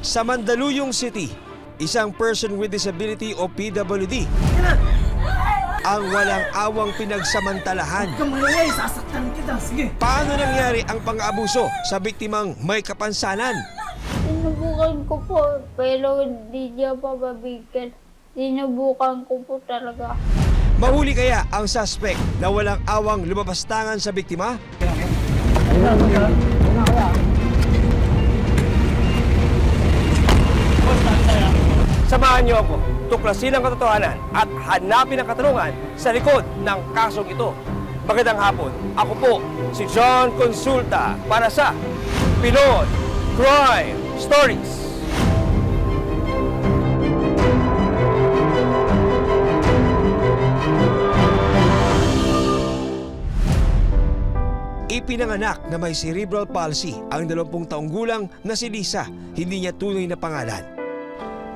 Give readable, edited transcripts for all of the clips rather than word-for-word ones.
Sa Mandaluyong City, isang person with disability o PWD ang walang awang pinagsamantalahan. Sasaktan kita, sige. Paano nangyari ang pang-aabuso sa biktimang may kapansanan? Sinubukan ko po, pero hindi niya pababigyan. Sinubukan ko po talaga. Mahuli kaya ang suspect na walang awang lumapastangan sa biktima? Samahan niyo ako, tuklasin ang katotohanan at hanapin ang katanungan sa likod ng kasong ito. Magandang hapon, ako po si John Consulta para sa Pinoy Crime Stories. Ipinanganak na may cerebral palsy ang 20 taong gulang na si Lisa, hindi niya tunay na pangalan.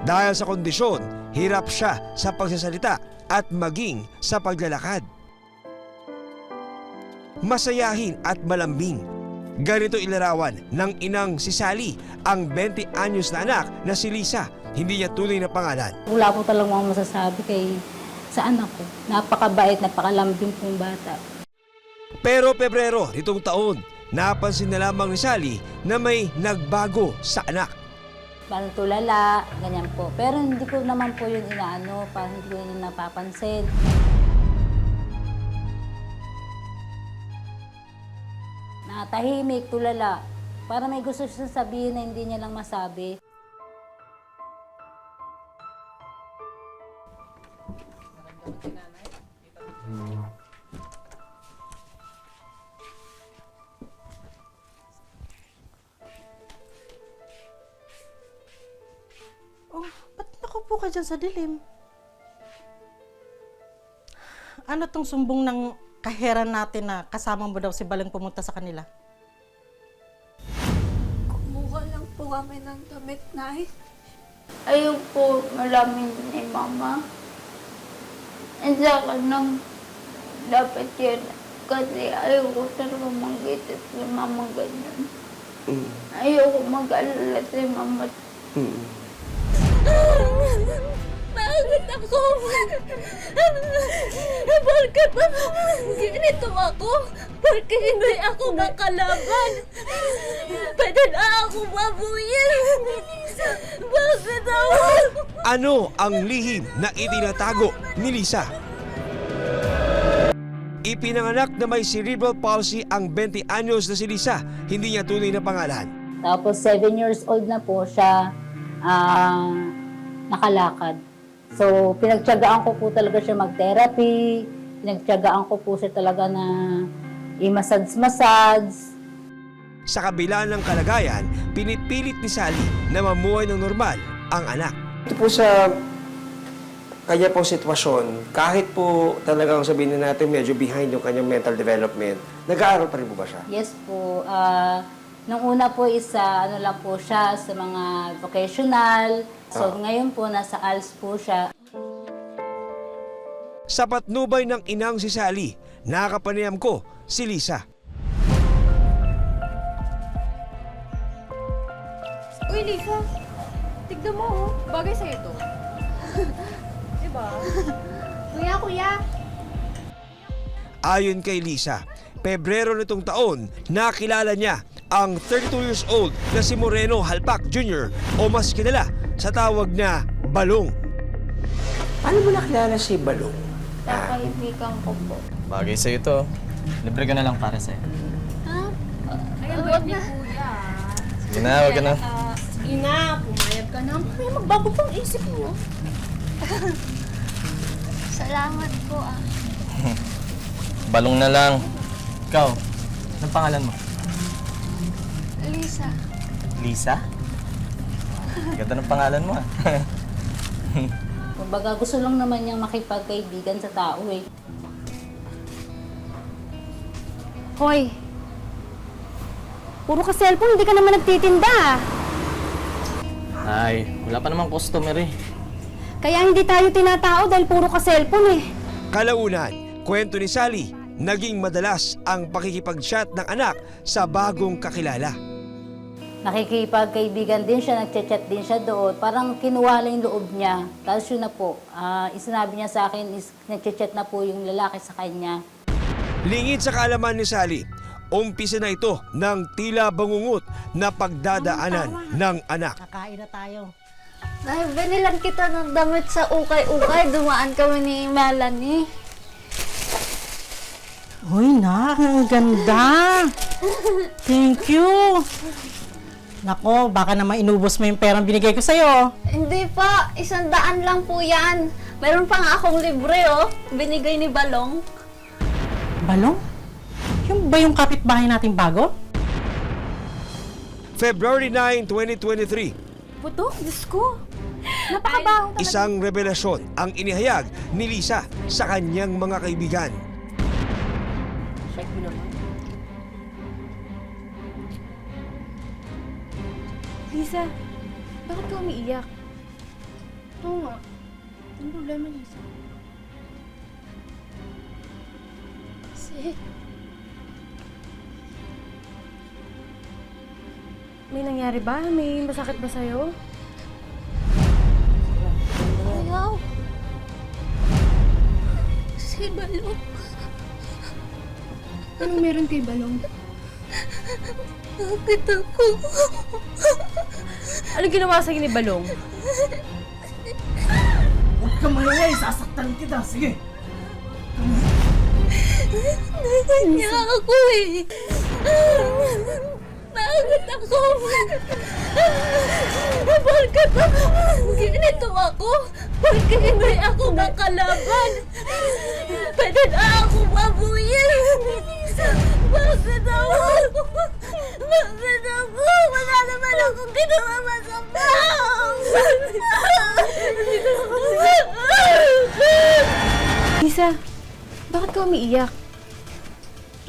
Dahil sa kondisyon, hirap siya sa pagsasalita at maging sa paglalakad. Masayahin at malambing. Ganito ilarawan ng inang si Sally, ang 20 anyos na anak na si Lisa, hindi niya tunay na pangalan. Wala po talagang mga masasabi sa anak ko. Napakabait, napakalambing pong bata. Pero Pebrero nitong taon, napansin na lamang ni Sally na may nagbago sa anak. Parang tulala, ganyan po. Pero hindi ko naman po yun inaano, parang hindi ko yun napapansin. Natahimik, tulala. Para may gusto siya sabihin na hindi niya lang masabi. Oh, ba't nakaupo ka dyan sa dilim? Ano tong sumbong ng kaheran natin na kasama mo daw si Balang pumunta sa kanila? Kumuha lang po kami ng damit, Nay. Ayaw po malamin ni Mama. And sa kanang dapat yan. Kasi ayaw ko talaga manggitit si Mama ganyan. Ayaw ko mag-alala si Mama. Bakit ako? Bakit ganito ako? Bakit hindi ako makalaban? Pwede na ako mabuyin. Bakit ako? Ano ang lihim na itinatago ni Lisa? Ipinanganak na may cerebral palsy ang 20 anyos na si Lisa, hindi niya tunay na pangalan. Tapos 7 years old na po siya, nakalakad. So, pinagtiyagaan ko po talaga siya mag-therapy, pinagtiyagaan ko po siya talaga na i-massage. Sa kabila ng kalagayan, pinipilit ni Sally na mamuhay ng normal ang anak. Ito po sa kanya pong sitwasyon, kahit po talagang sabihin na natin medyo behind yung kanyang mental development, nag-aaral pa rin po ba siya? Yes po. Nung una po ano lang po siya sa mga vocational. So ngayon po nasa ALS po siya. Sa patnubay ng inang si Sally, nakapanayam ko si Lisa. Uy, Lisa. Tignan mo, oh. Bagay sa'yo to. Diba? Kuya. Ayon kay Lisa, Pebrero nitong taon, nakilala niya ang 32 years old na si Moreno Halpak Jr. o mas kilala sa tawag na Balong. Paano mo nakilala si Balong? Sa kaibigan ko po. Bagay sa'yo to. Libre ka na lang para sa'yo. Huwag na. Sige na, wag ka na. Sige na, pumayag ka na. Ay, magbago pang isip mo. Salamat po ah. Balong na lang. Ikaw, anong pangalan mo? Lisa. Lisa? Ganda ng pangalan mo ah. Kumbaga gusto lang naman niyang makipagkaibigan sa tao eh. Hoy. Puro ka cellphone, hindi ka naman nagtitinda. Ay, wala pa namang customer eh. Kaya hindi tayo tinatao dahil puro ka cellphone eh. Kalaunan, kwento ni Sally, naging madalas ang pakikipag-chat ng anak sa bagong kakilala. nakikipagkaibigan din siya, nagchat-chat din siya doon. Parang kinuha lang yung loob niya. Tapos yun na po, sinabi niya sa akin is nagchat-chat na po yung lalaki sa kanya. Lingid sa kaalaman ni Sally, umpisa na ito ng tila bangungot na pagdadaanan ng anak. Kakain na tayo. Ay, binilan kita ng damit sa ukay-ukay. Dumaan kami ni Melanie. Uy, nak, ang ganda. Thank you. Nako, baka naman inubos mo yung perang binigay ko sa'yo. Hindi pa, 100 lang po yan. Meron pa nga akong libre, oh. Binigay ni Balong. Balong? Yung ba yung kapitbahay nating bago? February 9, 2023, Puto, Diyos ko. Napakabaho talaga. isang revelasyon ang inihayag ni Lisa sa kanyang mga kaibigan. Check mo naman. Lisa, bakit ka umiiyak? Oo nga. Anong problema, Lisa? Kasi... May nangyari ba? May masakit ba sa'yo? Ayaw. Si Balong. Anong meron kay Balong? Bakit ako? Anong ginawa sa'yo ni Balong? Huwag ka maingay, sasaktan kita. Sige. Niya ako eh. Bakit ako? Bakit ako? Ganito ako? Bakit hindi ako makalaban? Pwede na ako mabuyin. Bakit ako? Bakit ako? Wala naman akong ginawa masama. Lisa, bakit ka umiiyak?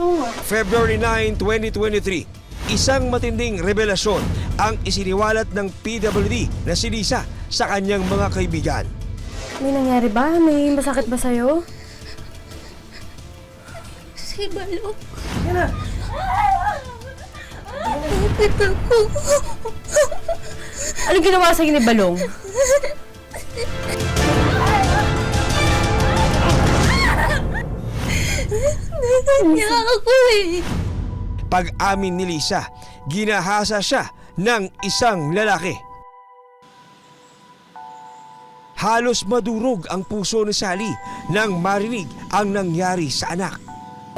Oo nga. February 9, 2023, isang matinding revelasyon ang isiniwalat ng PWD na si Lisa sa kanyang mga kaibigan. May nangyari ba? May masakit ba sa'yo? Si Balong. Yan na. Bakit ako? Anong ginawa sa'yo ni Balong? Niya ako eh. Pag-amin ni Lisa, ginahasa siya ng isang lalaki. Halos madurog ang puso ni Sally nang marinig ang nangyari sa anak.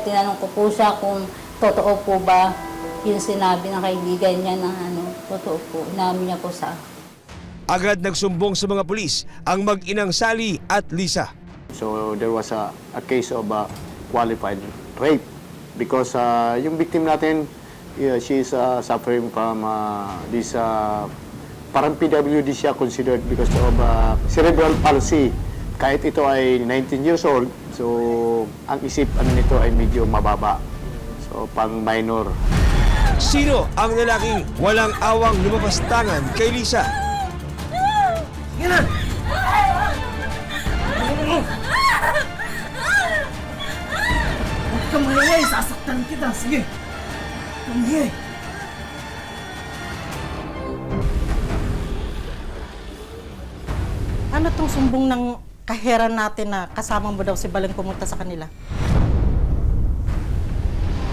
Tinanong ko po siya kung totoo po ba yung sinabi ng kaibigan niya na totoo po, namin niya po sa Agad nagsumbong sa mga pulis ang mag-inang Sally at Lisa. So there was a case of qualified rape because yung victim natin, she is suffering from this parang PWD siya considered because of cerebral palsy. Kahit ito ay 19 years old, so ang isip nito ay medyo mababa. So pang minor. Sino ang lalaking walang awang lumapastangan kay Lisa? Yan na. Huwag ka maingay, sasaktan kita. Sige. Maingay. Ano tong sumbong ng kaheran natin na kasama mo daw si Balong pumunta sa kanila?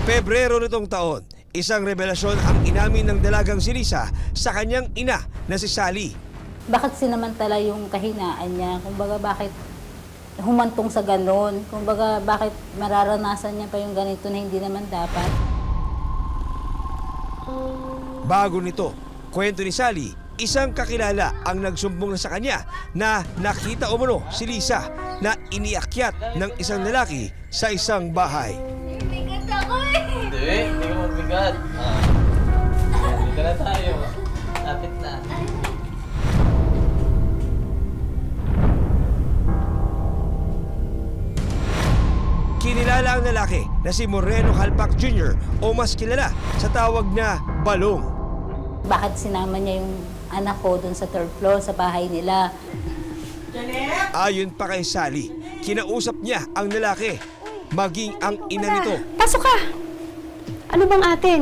Pebrero nitong taon, isang revelasyon ang inamin ng dalagang si Lisa sa kanyang ina na si Sally. bakit sinamantala yung kahinaan niya, kumbaga bakit humantong sa ganon, kumbaga bakit mararanasan niya pa yung ganito na hindi naman dapat. Bago nito, kwento ni Sally, isang kakilala ang nagsumbong na sa kanya na nakita umano si Lisa na iniakyat ng isang lalaki sa isang bahay. Bigat ako eh. Hindi ka magbigat. Hindi na tayo. Lapit na. Kinilala ang lalaki na si Moreno Halpak Jr. o mas kilala sa tawag na Balong. Bakit sinama niya yung anak ko dun sa third floor sa bahay nila? Ayon pa kay Sally, kinausap niya ang lalaki, maging ang ina nito. Pasok ka! Ano bang atin?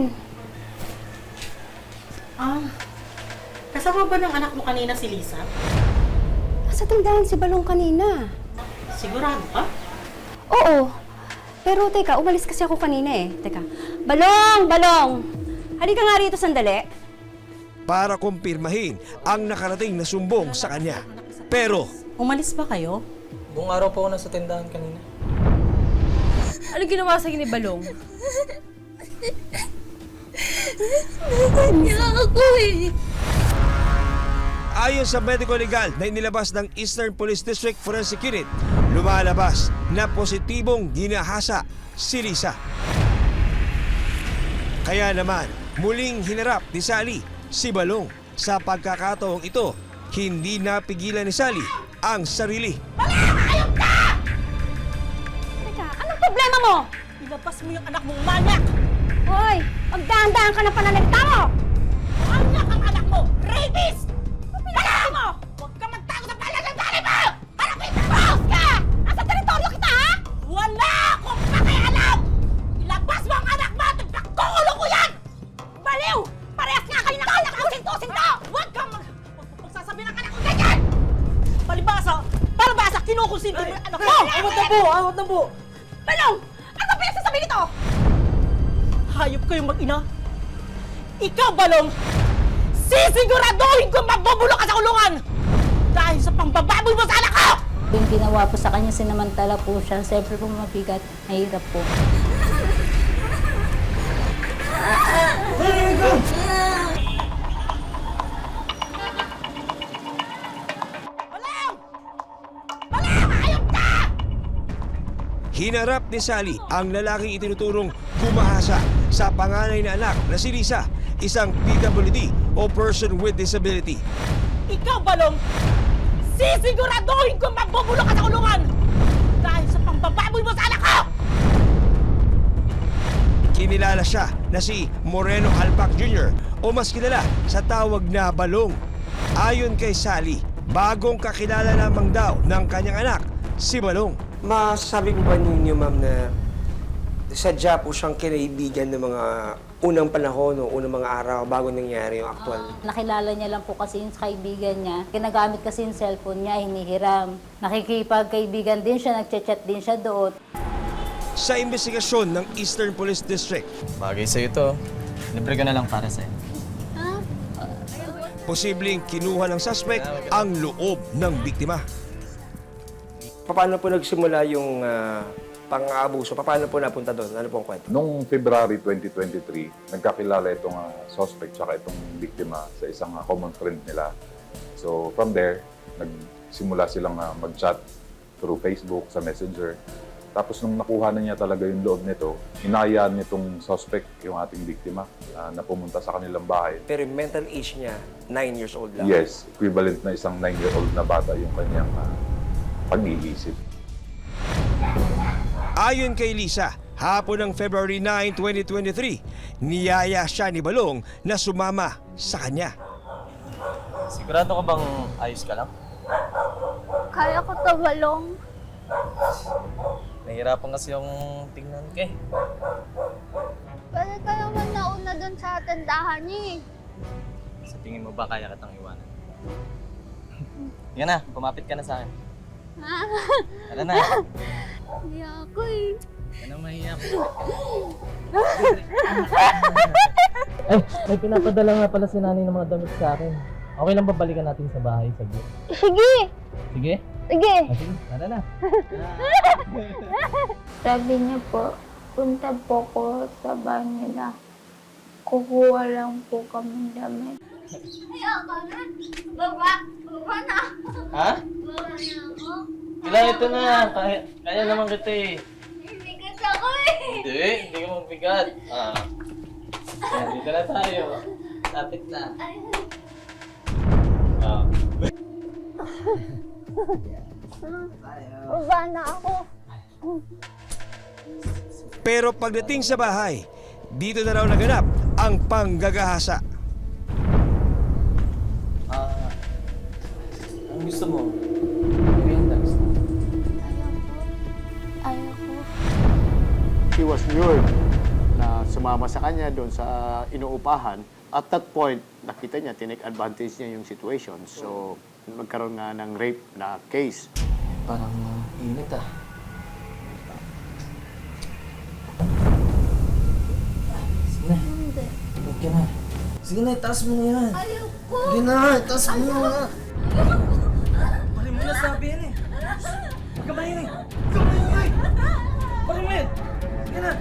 Kasama ba ng anak mo kanina si Lisa? Nasa tindahan si Balong kanina. Sigurado ka? Oo. Pero teka, umalis kasi ako kanina eh. Teka. Balong! Balong! Halika nga rito sandali. Para kumpirmahin ang nakarating na sumbong sa kanya. Pero Umalis ba kayo? Buong araw po ako nasa tindahan kanina. Ano ginawa sa'yo ni Balong? ayon sa medical legal na inilabas ng Eastern Police District Forensic Unit, lumalabas na positibong ginahasa si Lisa. Kaya naman, muling hinarap ni Sally si Balong. Sa pagkakataong ito, hindi napigilan ni Sally ang sarili. Teka, anong problema mo? Ilabas mo yung anak mong manyak! Hoy, magdahan-dahan ka ng pananalita mo! Manyak ang anak mo! Rapist! Pinakasi mo! Huwag ka magtago sa palalandarin mo! Para may tapos ka! Nasa teritoryo kita, ha? Wala akong pakialam! Ilabas mo ang anak mo at ipagkukulong ko yan! Baliw! Parehas nga kayo nakalak ng sinto-sinto! Huwag kang magsasabi ng anak ko ganyan! Palibasa! Palibasa! Kinukonsinto mo yung anak mo! Awat na po! Awat na po! Balong! Ano ba pinagsasabi nito? Hayop kayong mag-ina! Ikaw, Balong! Sisiguraduhin ko mabubulok ka sa kulungan! Dahil sa pangbababoy mo sa anak ko! Yung ginawa po sa kanya, sinamantala po siya. Siyempre po mabigat, mahirap po. Hinarap ni Sally ang lalaking itinuturong gumahasa sa panganay na anak na si Lisa, isang PWD o person with disability. Ikaw, Balong! Sisiguraduhin ko mabubulok ka sa kulungan! Dahil sa pangbababoy mo sa anak ko! Kinilala siya na si Moreno Alpac Jr. o mas kilala sa tawag na Balong. Ayon kay Sally, bagong kakilala lamang daw ng kanyang anak, si Balong. Masasabi ko ba ninyo, ma'am, na sadya po siyang kinaibigan ng mga unang panahon o unang mga araw bago nangyari yung actual? Nakilala niya lang po kasi yung kaibigan niya. Ginagamit kasi yung cellphone niya, hinihiram. Nakikipagkaibigan din siya, nagchat-chat din siya doon. Sa investigasyon ng Eastern Police District, Bagay sa'yo to. Libre ka na lang para sa'yo. posibleng kinuha ng suspect ang loob ng biktima. Paano po nagsimula yung pang-aabuso? Paano po napunta doon? Ano po ang kwento? Noong February 2023, nagkakilala itong suspect tsaka itong biktima sa isang common friend nila. So from there, nagsimula silang mag-chat through Facebook, sa Messenger. Tapos nung nakuha na niya talaga yung loob nito, inayaan nitong suspect, yung ating biktima, na pumunta sa kanilang bahay. Pero yung mental age niya, 9 years old lang. Yes, equivalent na isang 9-year-old na bata yung kanyang pag-iisip. Ayon kay Lisa, hapon ng February 9, 2023, niyaya siya ni Balong na sumama sa kanya. Sigurado ka bang ayos ka lang? Kaya ko to, Balong. Nahihirapan kasi yung tingnan ka eh. Pwede ka naman nauna doon sa tindahan niya Sa tingin mo ba kaya kitang iwanan? Yan na, kumapit ka na sa akin. Tara na. Hindi ako eh. Yan na mahiyak. Ay, may pinapadala nga pala si nanay ng mga damit sa akin. Okay lang ba balikan natin sa bahay saglit? Sige! Sige? Sige! Sige, tara na. Sabi niya po, punta po ko sa bahay nila. Kukuha lang po kami damit. Ayoko na! Baba! Baba na! Ha? Baba na ako! Kailan ito na. Kaya naman kita eh. Hindi kasi ako eh! Hindi ka magbigat. Yan, dito na tayo. Lapit na. Baba na ako! Pero pagdating sa bahay, dito na raw naganap ang panggagahasa. Ang gusto mo? Merienda gusto mo? Ayoko. She was lured na sumama sa kanya doon sa inuupahan. At that point, nakita niya, tinake advantage niya yung situation. So, magkaroon nga ng rape na case. Parang init ah. Sige na. Huwag ka na. Sige na, itaas mo na yan. Ayoko! Sige na, itaas mo na. Pari mo na sabi yan eh. Huwag ka mahinig. Huwag ka mahinig. Pari mo yan. Sige na.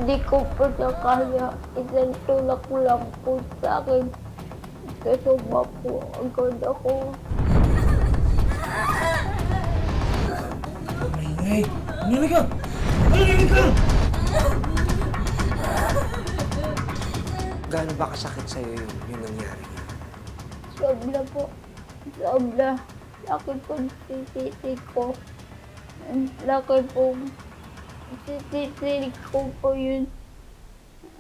Hindi ko po siya kaya. Isang tulak lang po sa akin. Kasuma po agad ako. Mahinig. Mahinig ka. Mahinig ka. Gaano ba kasakit sa'yo yung nangyari? Sobra po. Sobra. Laki po sisisi ko. Laki po sisisi ko po yun.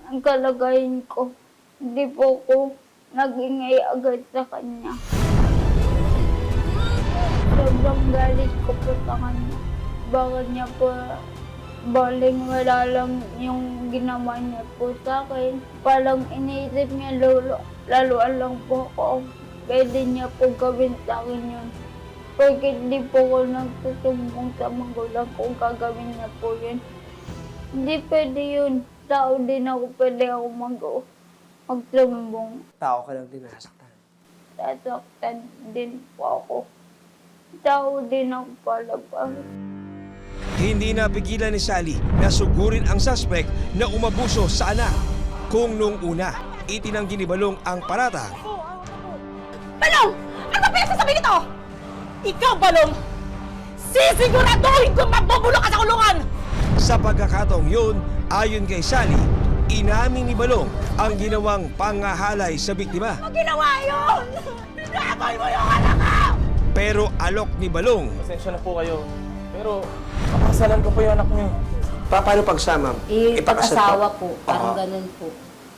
Ang kalagayan ko. Hindi po ko nagingay agad sa kanya. Sobrang galit ko po sa kanya. Bakit niya po baling wala lang yung ginawa niya po sa akin. Parang iniisip niya laluan lang po ako. Pwede niya po gawin sa akin yun. Pagkat di po ko nagsusumbong sa magulang kung gagawin niya po yun. Hindi pwede yun. Tao din ako, pwede ako magsumbong. Tao ka lang din nasaktan. Sasaktan din po ako. Tao din ako pala pa. Hindi napigilan ni Sally na sugurin ang suspect na umabuso sa anak. Kung nung una, itinanggi ni Balong ang paratang, Balong! Ano ba pinagsasabi nito? Ikaw, Balong! Sisiguraduhin kong mabubulok ka sa kulungan! sa pagkakataong yun, ayon kay Sally, inamin ni Balong ang ginawang pangahalay sa biktima. Ano ginawa yun? Binaboy mo yung anak ko! Pero alok ni Balong, Pasensya na po kayo. Pero, pakasalan ko po yung anak niyo. Paano pagsama? Ipakasal Pag-asawa po, parang Oo. ganun po.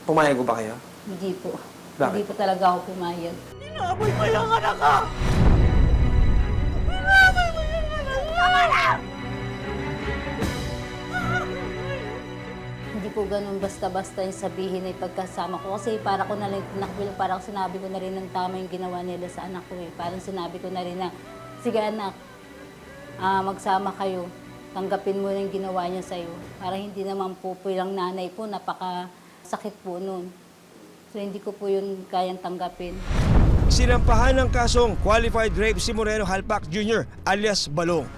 Pumayag ko ba kayo? Hindi po. Bakit? Hindi po talaga ako pumayag. Binaboy mo yung anak ko! Binaboy mo yung anak ko! Tama na! Hindi po ganun basta-basta yung sabihin na pagkasama ko. Kasi para ko na rin, parang sinabi ko na rin ng tama yung ginawa nila sa anak ko eh. Parang sinabi ko na rin na, sige anak, magsama kayo. Tanggapin mo yung ginawa niya sa'yo. Para hindi naman po bilang nanay po, napakasakit po nun. So hindi ko po yun kayang tanggapin. sinampahan ng kasong qualified rape si Moreno Halpak Jr. alias Balong.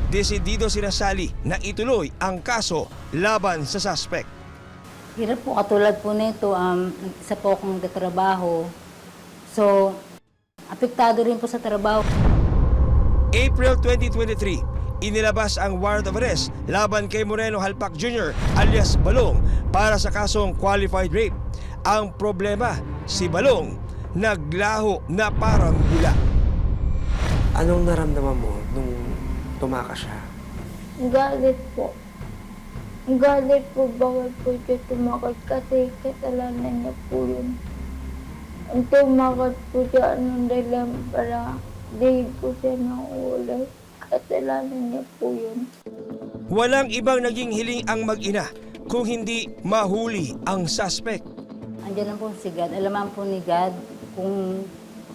Desidido sina Sally na ituloy ang kaso laban sa suspect. Hirap po, katulad po nito, isa po akong nagtatrabaho. So, apektado rin po sa trabaho. April 2023, inilabas ang warrant of arrest laban kay Moreno Halpak Jr. alias Balong para sa kasong qualified rape. Ang problema, si Balong naglaho na parang bula. Anong naramdaman mo nung tumakas siya? Galit po. Galit po, bakit po siya tumakas kasi kasalanan niya po yun. Ang tumakas po siya, anong dahilan para di po siya naulay. Kasalanan niya po yun. Walang ibang naging hiling ang mag-ina kung hindi mahuli ang suspect. Andiyan lang po si God. Alaman po ni God kung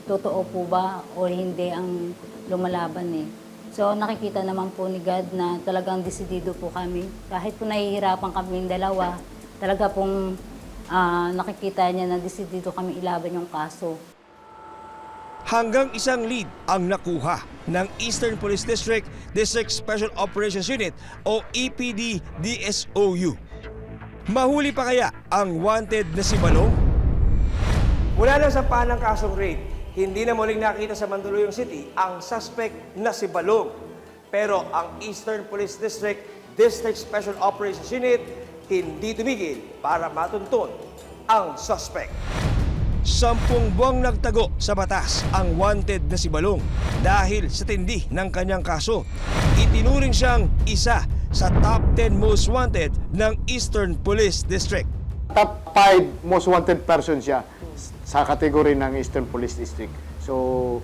totoo po ba o hindi ang lumalaban eh. So nakikita naman po ni God na talagang desidido po kami. Kahit po nahihirapan kami dalawa, talaga pong nakikita niya na desidido kami ilaban yung kaso. Hanggang isang lead ang nakuha ng Eastern Police District Special Operations Unit o EPD-DSOU. Mahuli pa kaya ang wanted na si Balong? Mula na sa ng kasong rape, hindi na muling nakita sa Mandaluyong City ang suspect na si Balong. Pero ang Eastern Police District Special Operations Unit hindi tumigil para matuntun ang suspect. 10 buwang nagtago sa batas ang wanted na si Balong dahil sa tindi ng kanyang kaso. Itinuring siyang isa sa top 10 most wanted ng Eastern Police District. Top 5 most wanted person siya sa kategory ng Eastern Police District. So,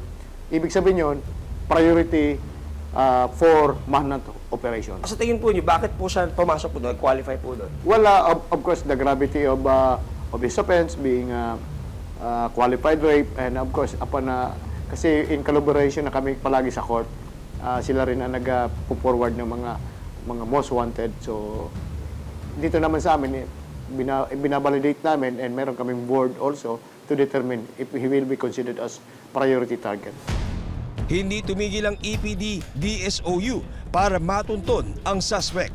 ibig sabihin yun, priority for manhunt operation. Sa tingin po niyo, bakit po siya pumasok po doon, qualify po doon? Well, of course, the gravity of his offense being qualified rape, and of course, kasi in collaboration na kami palagi sa court, sila rin ang nag-forward ng mga most wanted. So, dito naman sa amin, binabalidate namin, and meron kaming board also to determine if he will be considered as priority target. Hindi tumigil ang EPD DSOU para matunton ang suspect.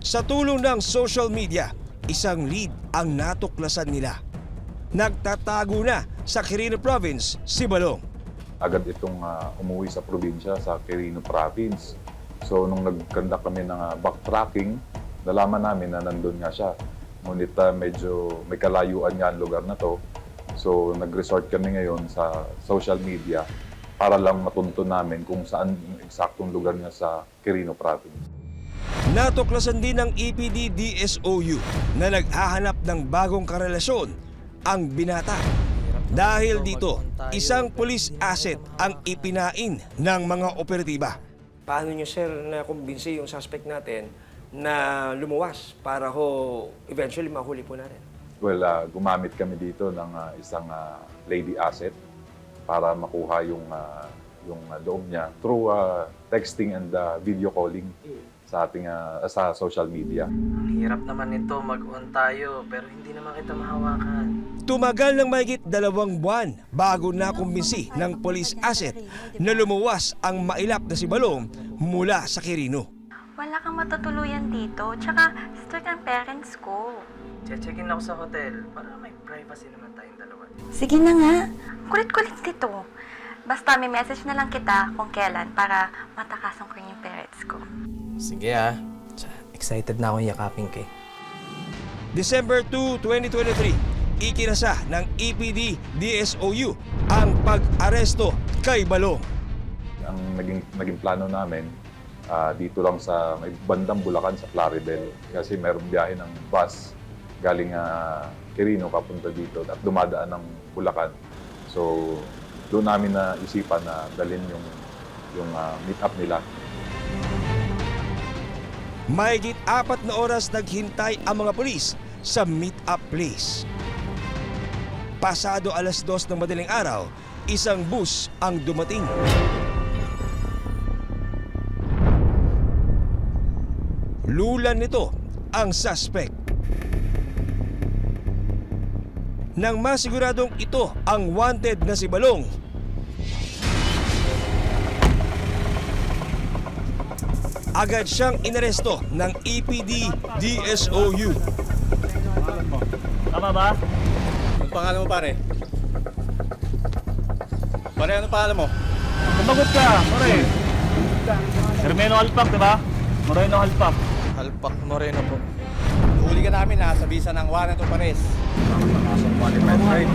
Sa tulong ng social media, isang lead ang natuklasan nila. Nagtatago na sa Quirino Province si Balong. Agad itong umuwi sa probinsya, sa Quirino Province. So nung nag-conduct kami ng backtracking, nalaman namin na nandun nga siya. Ngunit medyo may kalayuan nga ang lugar na to. So nag-resort kami ngayon sa social media para lang matunto namin kung saan yung eksaktong lugar niya sa Quirino Province. Natuklasan din ng EPD DSOU na naghahanap ng bagong karelasyon ang binata. Dahil dito, isang police asset ang ipinain ng mga operatiba. Paano niyo, sir, na-kumbinsi yung suspect natin na lumuwas para eventually mahuli po natin? Well, gumamit kami dito ng isang lady asset para makuha yung loob niya through texting and video calling sa ating sa social media. Ang hirap naman nito, mag-on tayo, pero hindi naman kita mahawakan. Tumagal ng mahigit 2 buwan bago nakumbinsi ng police asset na lumuwas ang mailap na si Balong mula sa Quirino. Wala kang matutuluyan dito, tsaka strict ang parents ko. Check-in ako sa hotel para may privacy naman tayong dalawa. Sige na nga. Kulit-kulit dito. Basta may message na lang kita kung kailan para matakasan ko yung parents ko. Sige excited na akong yakapin kay. December 2, 2023, ikinasa ng EPD DSOU ang pag-aresto kay Balong. Ang naging plano namin, dito lang sa may bandang Bulacan sa Claribel. Kasi mayroong biyahe ng bus galing Quirino papunta dito at dumadaan ng Bulacan. So, doon namin na isipan na dalhin yung meet-up nila. Mahigit 4 na oras naghintay ang mga pulis sa meet-up place. Pasado 2:00 ng madaling araw, isang bus ang dumating. Lulan nito ang suspect. Nang masiguradong ito ang wanted na si Balong, agad siyang inaresto ng EPD DSOU. Tama ba? Ang pangalan mo, pare? Pare, ano pangalan mo? Sumagot ka, pare. Hermeno Alpak, di ba? Moreno Alpak. Alpak Moreno po. Huli ka namin sa visa ng warrant of arrest. Nakapasok qualified right.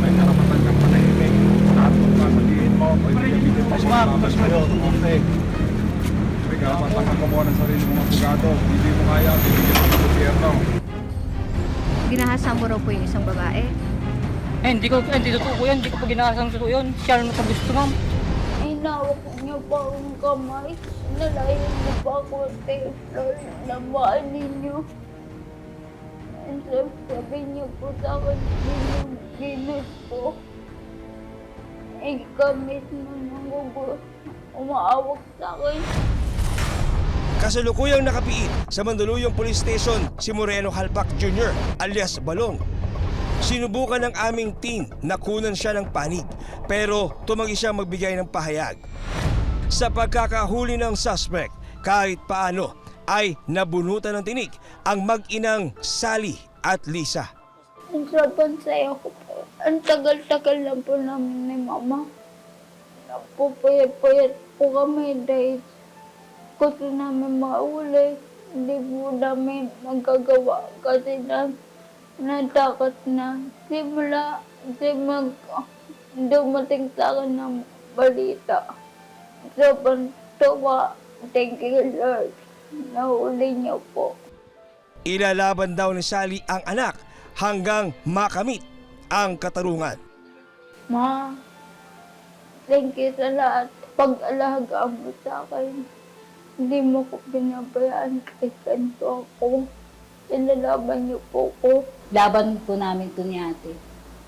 May karapatan kang panahimik. Lahat kung sasabihin mo, pwede gamitin mo. Mas kayo, okay. May karapatan kang kumuha ng sarili mong abogado. Hindi mo kaya, bibigyan mo ng gobyerno. Ginahasa mo raw po yung isang babae. Hindi totoo yan. Hindi ko pa ginahasang totoo yun. Siya naman sa gusto, ma'am. Inawak niyo pa akong kamay. Nalayan niyo pa ako sa table. Namaan ninyo. And sabi niyo po sa akin, ginos ko. Eh, kami nang umaawak sa akin. Kasalukuyang nakapiit sa Mandaluyong Police Station si Moreno Halpak Jr. alias Balong. Sinubukan ng aming team na kunan siya ng panig pero tumanggi siya magbigay ng pahayag. Sa pagkakahuli ng suspect, kahit paano ay nabunutan ng tinik ang mag-inang Sally at Lisa. Ang sobrang saya ko po. Ang tagal-tagal lang po namin ni Mama. Napupayat-payat po kami dahil gusto namin mauli. Hindi po namin magagawa kasi natakot na. Simula dumating sa akin ng balita. Sobrang tawa. Thank you, Lord. Nahuli niyo po. Ilalaban daw ni Sally ang anak hanggang makamit ang katarungan. Ma, Thank you sa lahat. Pag-alaga mo sa akin. Hindi mo ko binabayaan kahit ganito ako. Inalaban niyo po ko. Laban po namin to ni ate.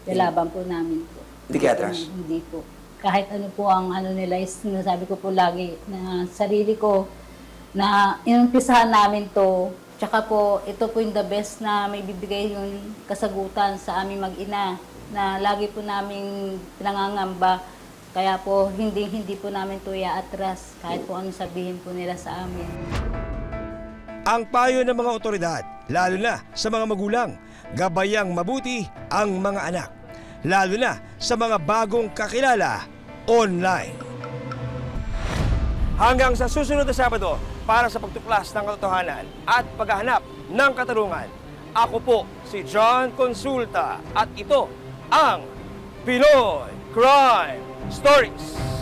Lalaban po namin po. Hindi kaya atras? Hindi po. Kahit ano po ang ano nila, is sinasabi ko po lagi na sarili ko na inumpisahan namin to. Tsaka po, ito po yung the best na may bibigay yung kasagutan sa aming mag-ina na lagi po namin pinangangamba. Kaya po, hindi po namin to iaatras kahit po ano sabihin po nila sa amin. Ang payo ng mga otoridad, lalo na sa mga magulang, gabayang mabuti ang mga anak, lalo na sa mga bagong kakilala online. Hanggang sa susunod na Sabado, para sa pagtuklas ng katotohanan at paghahanap ng katarungan, ako po si John Consulta at ito ang Pinoy Crime Stories.